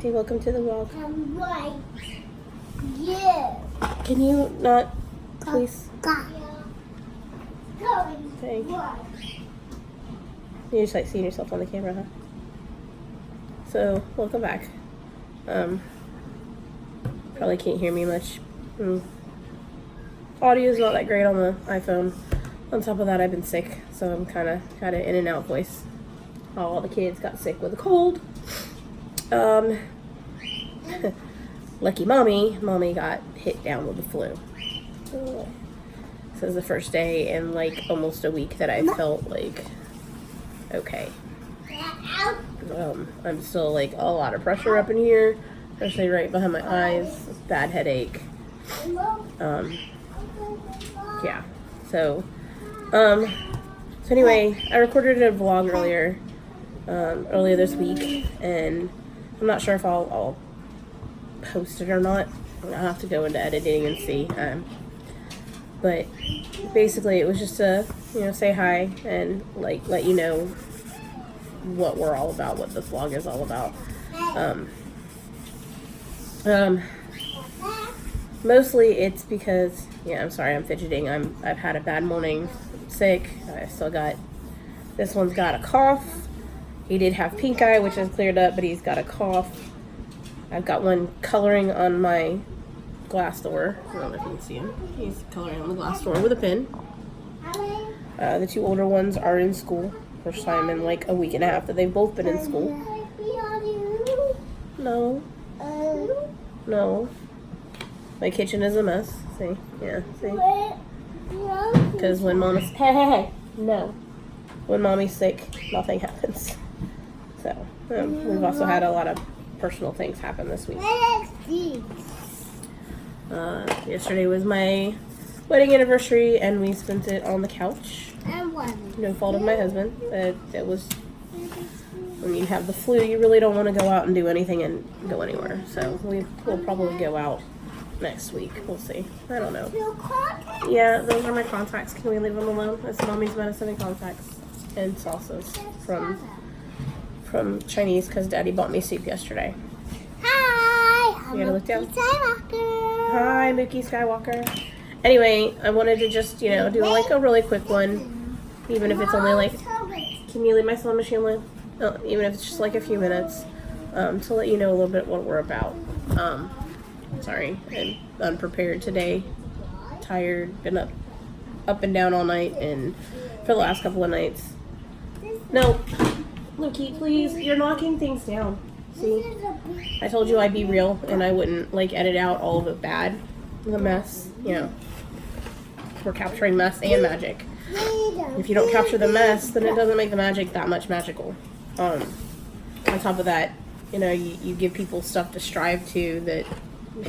Okay, welcome to the vlog. I'm right. Yeah. Can you not, please? Thanks. You just like seeing yourself on the camera, huh? So, welcome back. Probably can't hear me much. Audio is not that great on the iPhone. On top of that, I've been sick, so I'm kind of in and out voice. All the kids got sick with a cold. Lucky mommy got hit down with the flu. This is the first day in like almost a week that I felt like okay. I'm still like a lot of pressure up in here, especially right behind my eyes. Bad headache. Yeah. So anyway, I recorded a vlog earlier this week, and I'm not sure if I'll post it or not. I'll have to go into editing and see. But basically, it was just to say hi and like let you know what we're all about, what this vlog is all about. Mostly it's because I'm sorry, I'm fidgeting. I've had a bad morning. I'm sick. I still got this one's got a cough. He did have pink eye, which is cleared up, but he's got a cough. I've got one coloring on my glass door. I don't know if you can see him. He's coloring on the glass door with a pen. The two older ones are in school. First time in like a week and a half that they've both been in school. No. No. My kitchen is a mess. See? Yeah, see? Because when Mama's... Hey. No. When Mommy's sick, nothing happens. So, we've also had a lot of personal things happen this week. Yesterday was my wedding anniversary, and we spent it on the couch. No fault of my husband. It was, when you have the flu, you really don't want to go out and do anything and go anywhere. So we'll probably go out next week. We'll see. I don't know. Yeah, those are my contacts. Can we leave them alone? It's Mommy's medicine and contacts and salsas from Chinese, because Daddy bought me soup yesterday. Hi, You gotta look down. Skywalker. Hi, Mookie Skywalker. Anyway, I wanted to just, do like a really quick one, even if it's only like, can you leave my sewing machine alone? Even if it's just like a few minutes, to let you know a little bit what we're about. Sorry, I'm unprepared today, tired, been up and down all night, and for the last couple of nights. No, Lukey, please, you're knocking things down. See, I told you I'd be real, and I wouldn't like edit out all of it bad, the mess. We're capturing mess and magic. If you don't capture the mess, then it doesn't make the magic that much magical. On top of that, you give people stuff to strive to that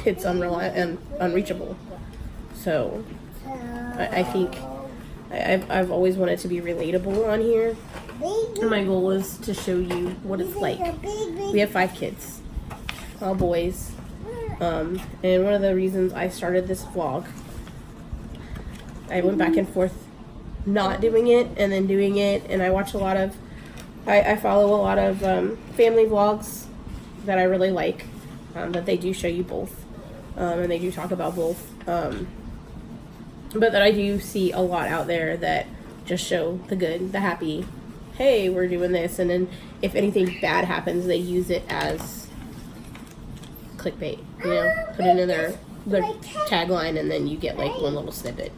it's unreachable. So I think I've always wanted to be relatable on here. And my goal is to show you what it's like. We have 5 kids, all boys. And one of the reasons I started this vlog, I went back and forth not doing it and then doing it, and I watch I follow a lot of family vlogs that I really like, that they do show you both, and they do talk about both, but that I do see a lot out there that just show the good, the happy, hey, we're doing this, and then if anything bad happens, they use it as clickbait, put it in their tagline, and then you get like one little snippet.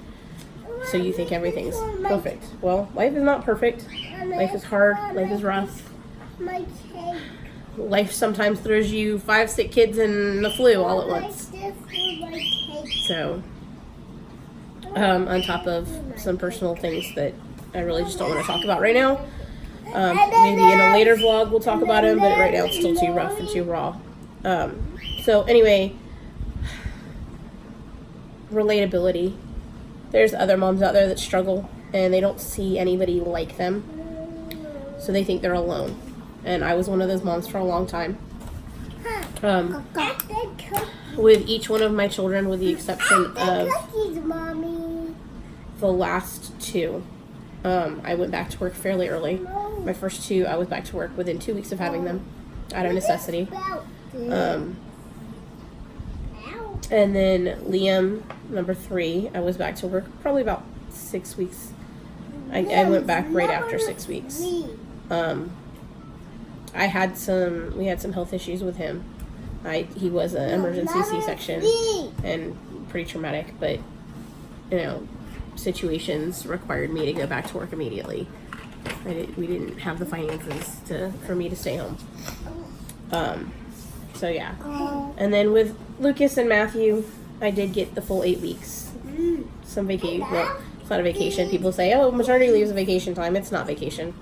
So you think everything's perfect. Well, life is not perfect. Life is hard. Life is rough. Life sometimes throws you 5 sick kids and the flu all at once. So, on top of some personal things that I really just don't want to talk about right now. Maybe in a later vlog we'll talk about them, but right now it's still too rough and too raw. So anyway, relatability. There's other moms out there that struggle and they don't see anybody like them, so they think they're alone. And I was one of those moms for a long time. With each one of my children, with the exception of the last 2, I went back to work fairly early. My first 2, I was back to work within 2 weeks of having them, out of necessity. And then Liam, number 3, I was back to work probably about 6 weeks. I went back right after 6 weeks. We had some health issues with him. He was an emergency C-section and pretty traumatic, but situations required me to go back to work immediately. We didn't have the finances for me to stay home. So yeah. And then with Lucas and Matthew, I did get the full 8 weeks. Some vacation. Well, it's not a vacation. People say, "Oh, maternity leave is a vacation time." It's not vacation.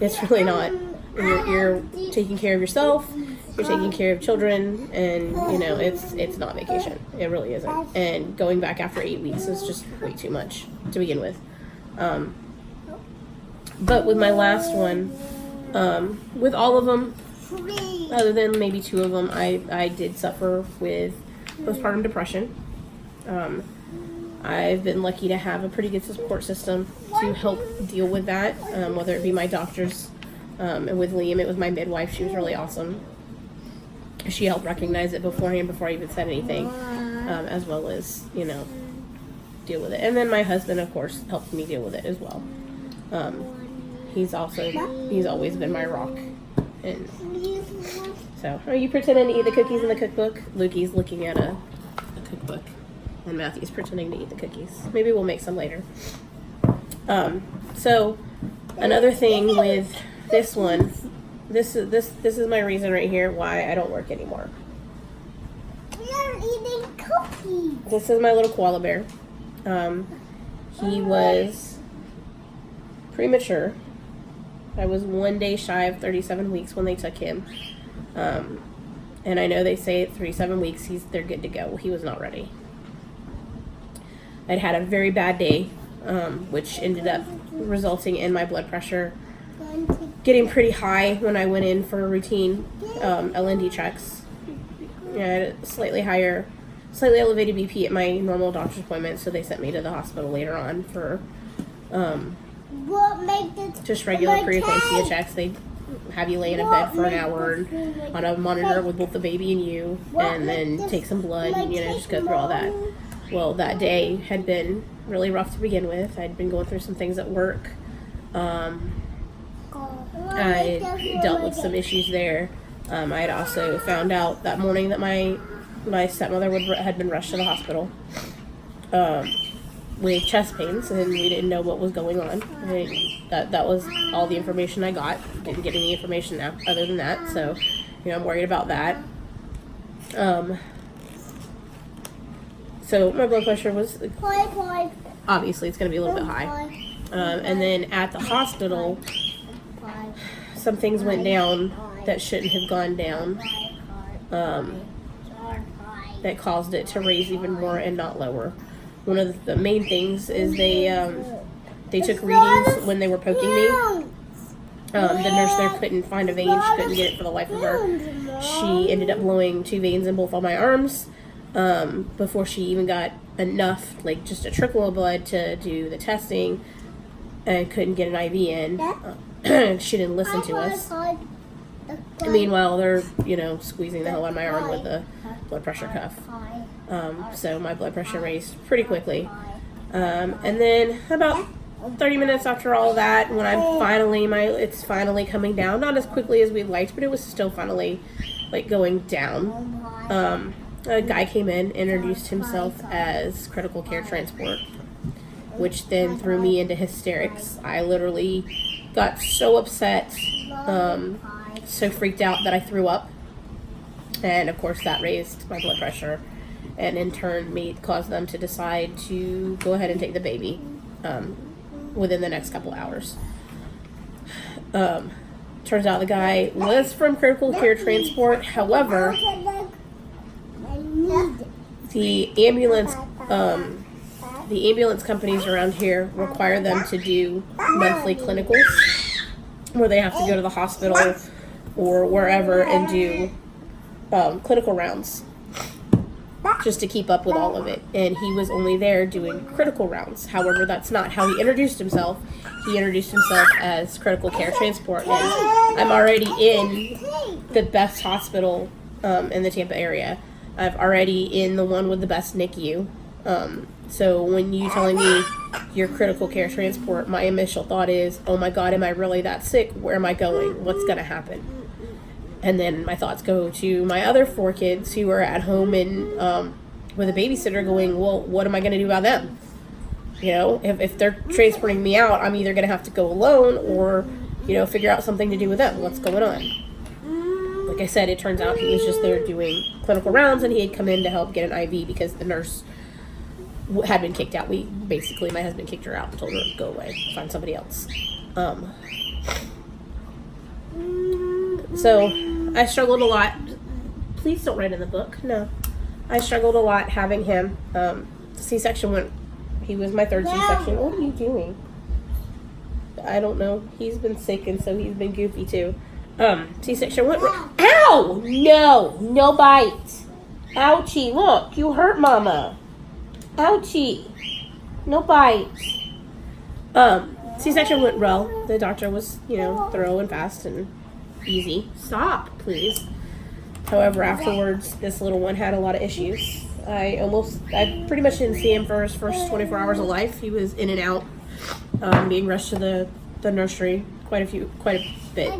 It's really not. You're taking care of yourself. You're taking care of children, and it's not vacation. It really isn't. And going back after 8 weeks is just way too much to begin with. But with my last one, with all of them, other than maybe 2 of them, I did suffer with postpartum depression. I've been lucky to have a pretty good support system to help deal with that, whether it be my doctors, and with Liam, it was my midwife. She was really awesome. She helped recognize it beforehand before I even said anything, as well as, deal with it. And then my husband, of course, helped me deal with it as well. He's always been my rock. And so, are you pretending to eat the cookies in the cookbook? Lukey's looking at a cookbook, and Matthew's pretending to eat the cookies. Maybe we'll make some later. So, another thing with this one, this is my reason right here why I don't work anymore. We are eating cookies. This is my little koala bear. He was premature. I was 1 day shy of 37 weeks when they took him. And I know they say at 37 weeks they're good to go. Well, he was not ready. I'd had a very bad day, which ended up resulting in my blood pressure getting pretty high when I went in for routine LND checks. I had a slightly elevated BP at my normal doctor's appointment, so they sent me to the hospital later on for just regular preeclampsia checks. They have you lay in a bed for an hour on a monitor with both the baby and you, and then take some blood and just go through all that. Well, that day had been really rough to begin with. I'd been going through some things at work. I dealt with some issues there. I had also found out that morning that my stepmother had been rushed to the hospital with chest pains, and we didn't know what was going on. That was all the information I got. Didn't get any information other than that, so I'm worried about that. So my blood pressure was obviously it's going to be a little bit high. And then at the hospital, some things went down that shouldn't have gone down, that caused it to raise even more and not lower. One of the main things is they took readings when they were poking me. The nurse there couldn't find a vein. She couldn't get it for the life of her. She ended up blowing 2 veins in both of my arms before she even got enough, like just a trickle of blood to do the testing, and couldn't get an IV in. She didn't listen to us. Meanwhile, they're, squeezing the hell out of my arm with the blood pressure cuff. So my blood pressure raised pretty quickly. And then about 30 minutes after all that, when it's finally coming down, not as quickly as we'd liked, but it was still finally going down. A guy came in, introduced himself as critical care transport, which then threw me into hysterics. I literally got so upset, so freaked out that I threw up. And of course that raised my blood pressure, and in turn caused them to decide to go ahead and take the baby within the next couple hours. Turns out the guy was from critical care transport. However, the ambulance companies around here require them to do monthly clinicals where they have to go to the hospital or wherever and do clinical rounds just to keep up with all of it. And he was only there doing critical rounds. However, that's not how he introduced himself. He introduced himself as critical care transport, and I'm already in the best hospital in the Tampa area. I've already in the one with the best NICU. So when you telling me your critical care transport, my initial thought is, oh my God, am I really that sick? Where am I going? What's going to happen? And then my thoughts go to my other 4 kids who are at home and with a babysitter going, well, what am I going to do about them? You know, if they're transporting me out, I'm either going to have to go alone or, you know, figure out something to do with them. What's going on? Like I said, it turns out he was just there doing clinical rounds, and he had come in to help get an IV because the nurse had been kicked out. My husband kicked her out and told her to go away, find somebody else. So I struggled a lot. Please don't write in the book. No. I struggled a lot having him. C-section he was my 3rd C-section. What are you doing? I don't know. He's been sick, and so he's been goofy too. C-section went. Ow! No bite. Ouchie! Look, you hurt Mama. Ouchie! No bite. C-section went well. The doctor was, thorough and fast and easy. Stop, please. However, afterwards, this little one had a lot of issues. I pretty much didn't see him for his first 24 hours of life. He was in and out, being rushed to the nursery quite a bit.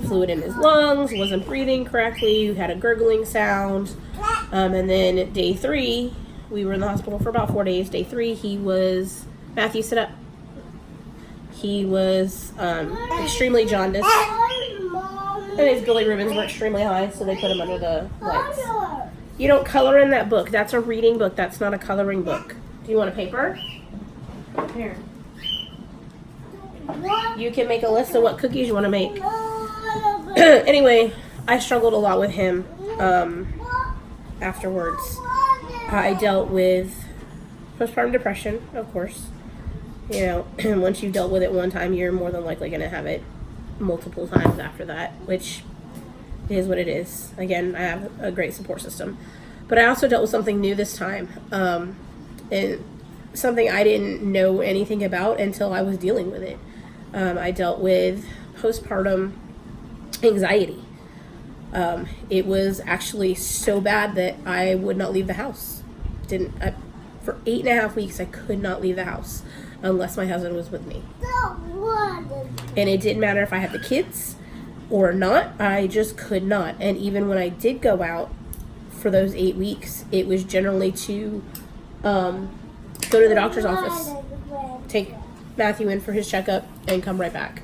Fluid in his lungs, wasn't breathing correctly, had a gurgling sound. And then day 3, we were in the hospital for about 4 days. Day 3, Matthew, sit up. He was extremely jaundiced. And his bilirubins were extremely high, so they put him under the lights. You don't color in that book. That's a reading book. That's not a coloring book. Do you want a paper? Here. You can make a list of what cookies you want to make. Anyway, I struggled a lot with him afterwards. I dealt with postpartum depression, of course. And once you've dealt with it one time, you're more than likely going to have it multiple times after that, which is what it is. Again, I have a great support system. But I also dealt with something new this time, and something I didn't know anything about until I was dealing with it. I dealt with postpartum anxiety. It was actually so bad that I would not leave the house. For 8.5 weeks, I could not leave the house unless my husband was with me. And it didn't matter if I had the kids or not, I just could not. And even when I did go out for those 8 weeks, it was generally to go to the doctor's office, take Matthew in for his checkup, and come right back.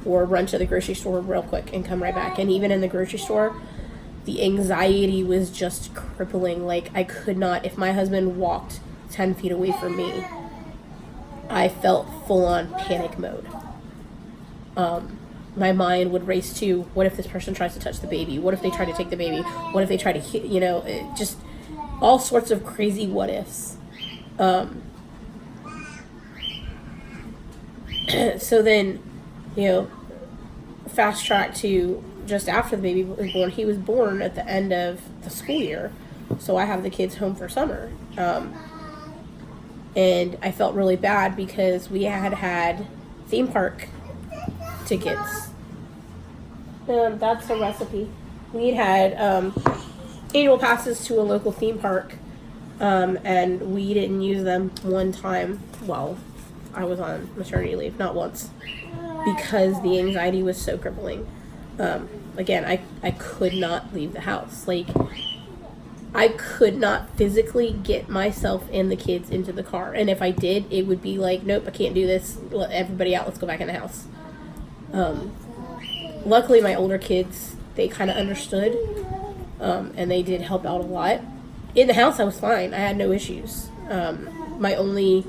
Or run to the grocery store real quick and come right back. And even in the grocery store, the anxiety was just crippling. Like, I could not, if my husband walked 10 feet away from me, I felt full-on panic mode. My mind would race to, what if this person tries to touch the baby? What if they try to take the baby? What if they try to hit, just all sorts of crazy what ifs. So then, fast track to just after the baby was born. He was born at the end of the school year, so I have the kids home for summer. And I felt really bad because we had theme park tickets. That's the recipe. We had annual passes to a local theme park, and we didn't use them one time while I was on maternity leave, not once, because the anxiety was so crippling. Again, I could not leave the house. Like, I could not physically get myself and the kids into the car. And if I did, it would be like, nope, I can't do this. Let everybody out. Let's go back in the house. Luckily, my older kids, they kind of understood, and they did help out a lot. In the house, I was fine. I had no issues. My only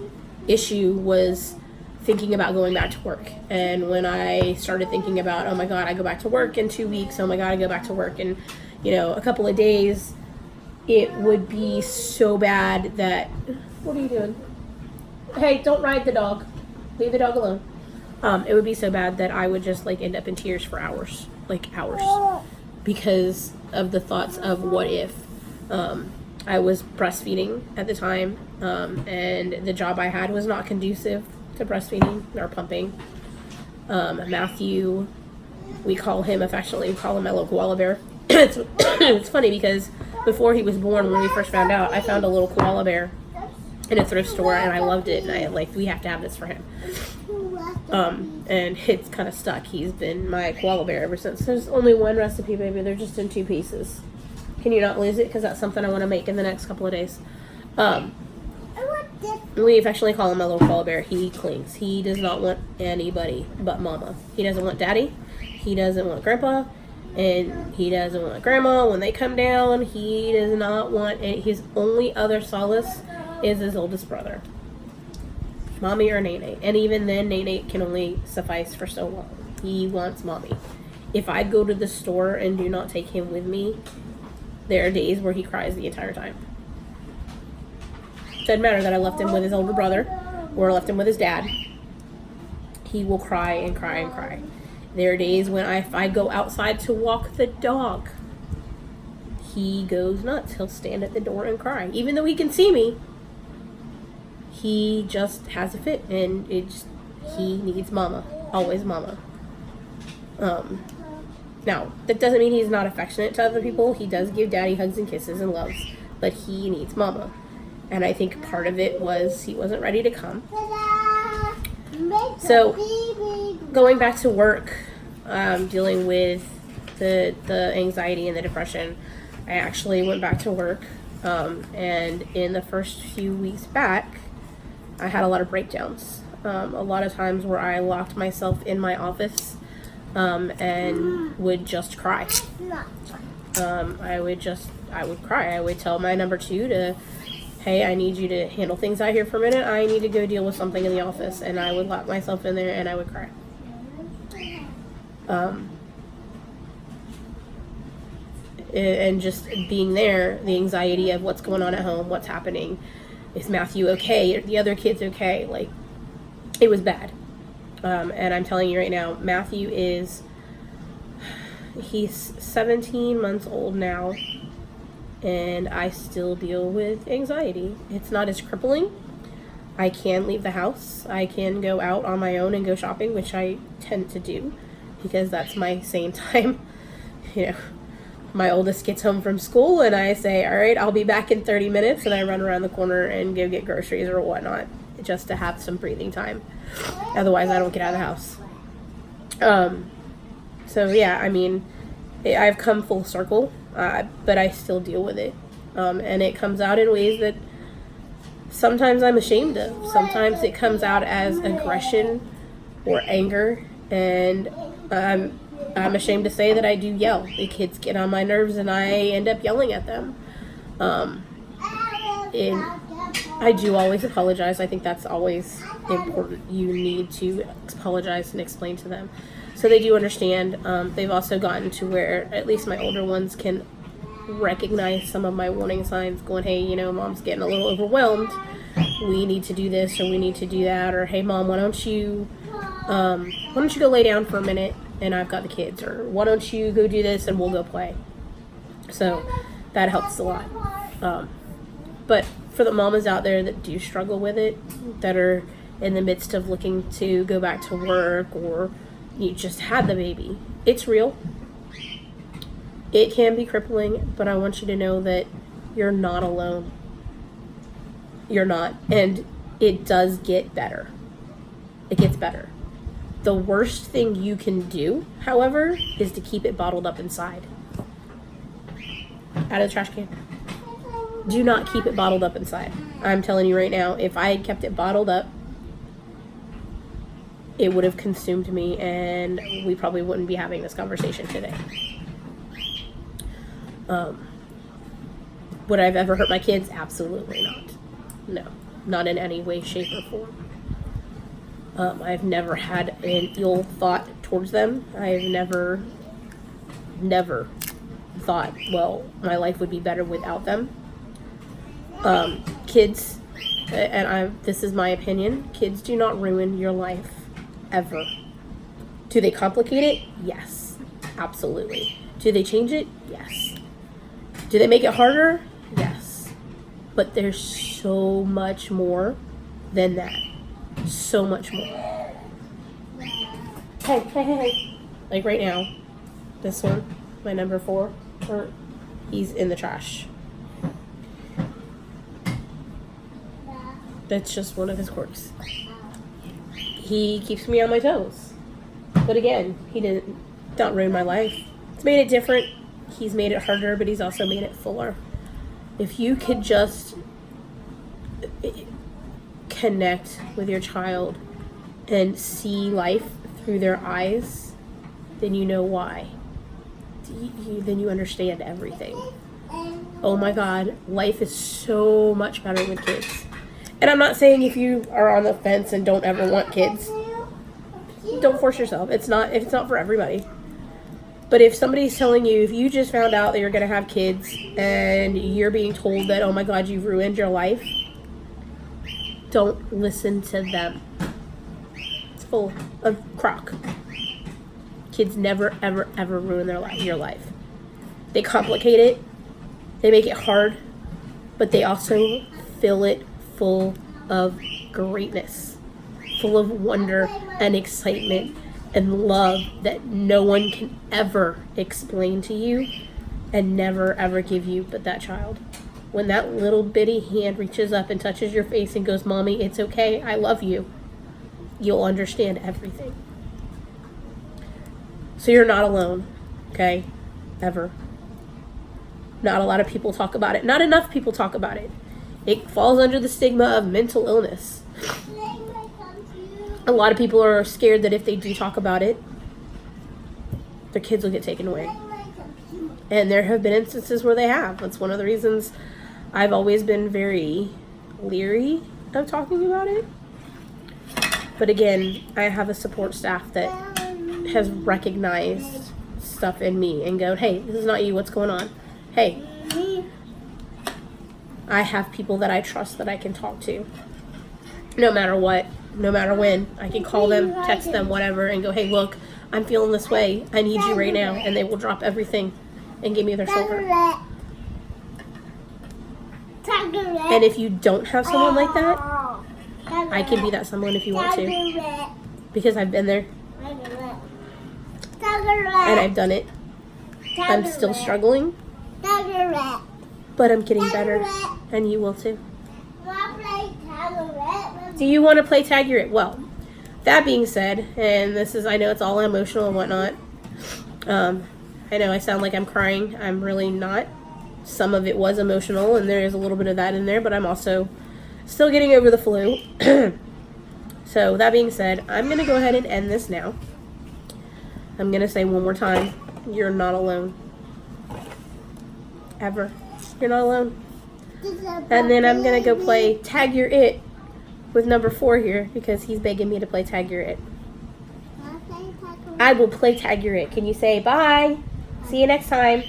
issue was thinking about going back to work. And when I started thinking about, oh my God, I go back to work in 2 weeks. Oh my God, I go back to work in, a couple of days. It would be so bad that, what are you doing? Hey, don't ride the dog. Leave the dog alone. It would be so bad that I would just end up in tears for hours, because of the thoughts of what if. I was breastfeeding at the time, and the job I had was not conducive to breastfeeding or pumping. Matthew, we call him affectionately, we call him my little koala bear. it's funny because before he was born, when we first found out, I found a little koala bear in a thrift store, and I loved it, and I like, we have to have this for him. And it's kind of stuck. He's been my koala bear ever since. There's only one recipe, baby. They're just in 2 pieces. Can you not lose it? Because that's something I want to make in the next couple of days. We affectionately call him my little koala bear. He clings. He does not want anybody but Mama. He doesn't want Daddy. He doesn't want Grandpa. And he doesn't want Grandma when they come down. He does not want any. His only other solace is his oldest brother, Mommy or Nene. And even then, Nene can only suffice for so long. He wants Mommy. If I go to the store and do not take him with me, there are days where he cries the entire time. Doesn't matter that I left him with his older brother or left him with his dad. He will cry and cry and cry. There are days when if I go outside to walk the dog, he goes nuts. He'll stand at the door and cry. Even though he can see me, he just has a fit, and he needs Mama. Always Mama. Now, that doesn't mean he's not affectionate to other people. He does give Daddy hugs and kisses and loves, but he needs Mama. And I think part of it was he wasn't ready to come. So, going back to work, dealing with the anxiety and the depression, I actually went back to work, and in the first few weeks back, I had a lot of breakdowns. A lot of times where I locked myself in my office and would just cry. I would cry. I would tell my number 2 to, hey, I need you to handle things out here for a minute. I need to go deal with something in the office. And I would lock myself in there and I would cry. And just being there, the anxiety of what's going on at home, what's happening. Is Matthew okay? Are the other kids okay? Like, it was bad. And I'm telling you right now, Matthew he's 17 months old now, and I still deal with anxiety. It's not as crippling. I can leave the house. I can go out on my own and go shopping, which I tend to do because that's my sane time. You know, my oldest gets home from school and I say, all right, I'll be back in 30 minutes, and I run around the corner and go get groceries or whatnot just to have some breathing time. Otherwise, I don't get out of the house. So yeah, I mean, I've come full circle, but I still deal with it. And it comes out in ways that sometimes I'm ashamed of. Sometimes it comes out as aggression or anger, and I'm ashamed to say that I do yell. The kids get on my nerves and I end up yelling at them. And I do always apologize. I think that's always important. You need to apologize and explain to them so they do understand. They've also gotten to where at least my older ones can recognize some of my warning signs, going, hey, you know, Mom's getting a little overwhelmed. We need to do this or we need to do that, or hey, Mom, why don't you go lay down for a minute and I've got the kids, or why don't you go do this and we'll go play. So that helps a lot. But for the mamas out there that do struggle with it, that are in the midst of looking to go back to work, or you just had the baby, it's real. It can be crippling, but I want you to know that you're not alone. You're not. And it does get better. It gets better. The worst thing you can do, however, is to keep it bottled up inside. Out of the trash can. Do not keep it bottled up inside. I'm telling you right now, if I had kept it bottled up, it would have consumed me, and we probably wouldn't be having this conversation today. Would I have ever hurt my kids? Absolutely not. No, not in any way, shape, or form. I've never had an ill thought towards them. I've never thought, well, my life would be better without them. Kids, and this is my opinion, kids do not ruin your life, ever. Do they complicate it? Yes, absolutely. Do they change it? Yes. Do they make it harder? Yes. But there's so much more than that. So much more. Hey. Like right now, this one, my number 4, or he's in the trash. That's just one of his quirks. He keeps me on my toes. But again, he didn't not ruin my life. It's made it different. He's made it harder, but he's also made it fuller. If you could just connect with your child and see life through their eyes, then you know why. Then you understand everything. Oh my God, life is so much better with kids. And I'm not saying if you are on the fence and don't ever want kids, don't force yourself. It's not for everybody. But if somebody's telling you, if you just found out that you're going to have kids and you're being told that, oh my God, you've ruined your life, don't listen to them. It's full of crock. Kids never, ever, ever ruin your life. They complicate it. They make it hard. But they also fill it full of greatness. Full of wonder and excitement and love that no one can ever explain to you and never ever give you but that child. When that little bitty hand reaches up and touches your face and goes, Mommy, it's okay, I love you, you'll understand everything. So you're not alone, okay? Ever. Not a lot of people talk about it. Not enough people talk about it. It falls under the stigma of mental illness. A lot of people are scared that if they do talk about it, their kids will get taken away. And there have been instances where they have. That's one of the reasons I've always been very leery of talking about it. But again, I have a support staff that has recognized stuff in me and go, hey, this is not you, what's going on? Hey, I have people that I trust that I can talk to. No matter what, no matter when. I can call them, text them, whatever, and go, hey, look, I'm feeling this way. I need you right now. And they will drop everything and give me their shoulder. And if you don't have someone like that, I can be that someone if you want to. Because I've been there. And I've done it. I'm still struggling. But I'm getting better. And you will too. Do you want to play tag your it? Well, that being said, and this is, I know it's all emotional and whatnot. I know I sound like I'm crying. I'm really not. Some of it was emotional, and there is a little bit of that in there, but I'm also still getting over the flu. So, that being said, I'm going to go ahead and end this now. I'm going to say one more time, you're not alone. Ever. You're not alone. And then I'm going to go play Tag Your It with number 4 here, because he's begging me to play Tag Your It. I will play Tag Your It. Can you say bye? See you next time.